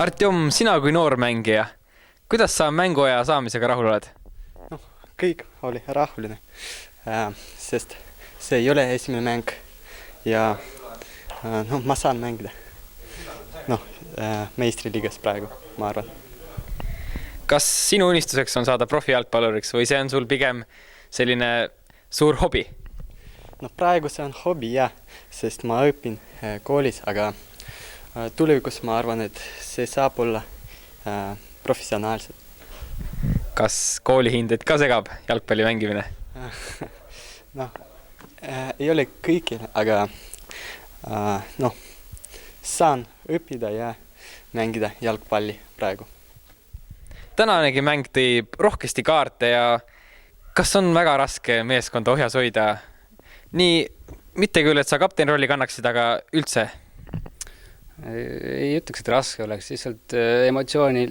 Artjom, sina kui noor mängija, kuidas sa mänguaja saamisega rahul oled? No, kõik oli rahuline, sest see ei ole esimene mäng ja ma saan mängida meistriliigas praegu, ma arvan. Kas sinu unistuseks on saada profijalgpalluriks või see on sul pigem selline suur hobi? No praegu see on hobi, jah, sest ma õpin koolis, aga tulevikus ma arvan, et see saab olla professionaalselt. Kas koolihinded ka segab jalgpalli mängimine? Ei ole kõigil, aga saan õppida ja mängida jalgpalli praegu. Tänanegi mäng tõi rohkesti kaarte ja kas on väga raske meeskonda ohjas hoida? Nii, mitte küll, et sa kapteni rolli kannaksid, aga üldse? Ei ütleks, et raske oleks, lihtsalt emotsiooni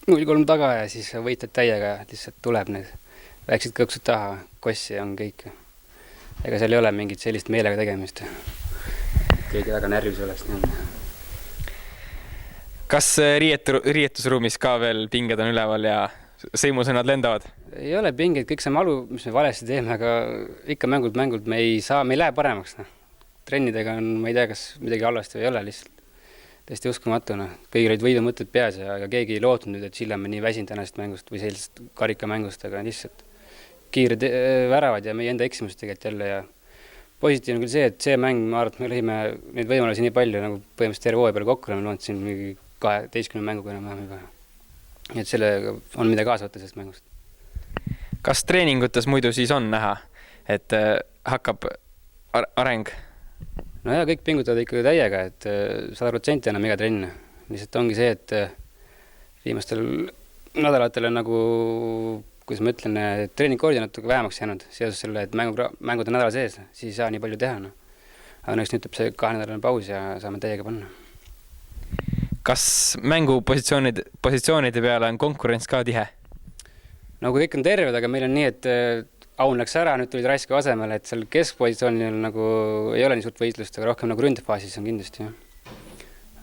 0-3 taga ja siis võitad täiega, lihtsalt tuleb need väiksed kõksud taha, kossi on kõik. Ega seal ei ole mingit sellist meelega tegemist. Keegi väga närvis oleks. Kas riietusruumis ka veel pinged on üleval ja sõimusõnad lendavad? Ei ole pinged, kõik see malu, mis me valesti teeme, aga ikka mängult me ei lähe paremaks. Trennidega on, ma ei tea, kas midagi halvasti või ei ole lihtsalt. Tõesti uskumatu, kõigil olid võidumõtted peas ja keegi ei lootnud nüüd, et Sillamäe nii väsinud tänasest mängust või sellisest karikamängust, aga lihtsalt kiired väravad ja meie enda eksimused tegelikult jälle ja positiivne küll see, et see mäng, ma arvan, et me lõime neid võimalusi nii palju, nagu põhimõtteliselt terve hooaja peale kokku oleme loonud siin mingi 12 mänguga enam juba. Nii et selle on mida kaasa võtta sellest mängust. Kas treeningutes muidu siis on näha, et hakkab areng? No ja kõik pingutavad ikka täiega, et 100% enam iga trenn. Lihtsalt ongi see, et viimastel nädalatel on nagu, kuidas ma ütlen, treeningkoordi natuke vähemaks jäänud seoses selle, et mängud on nädala sees, siis ei saa nii palju teha. Aga näiteks nüüd tuleb see 2-nädalane paus ja saame täiega panna. Kas mängupositsioonide peale on konkurents ka tihe? No kui kõik on terved, aga meil on nii, et Aun läks ära, nüüd tulid Raisko asemel, et seal keskpositsioonil nagu ei ole nii suurt võistlust, aga rohkem nagu ründefaasis on kindlasti.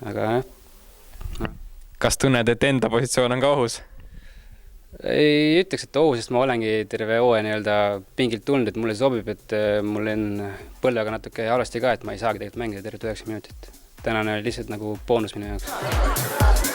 Aga jah. Kas tunned, et enda positsioon on ka ohus? Ei ütleks, et ohus, sest ma olengi terve hooaja pingilt tulnud, et mulle sobib, et mul on põlvega natuke halvasti ka, et ma ei saagi tegelikult mängida terve 9 minutit. Tänane oli lihtsalt nagu boonus minu jaoks.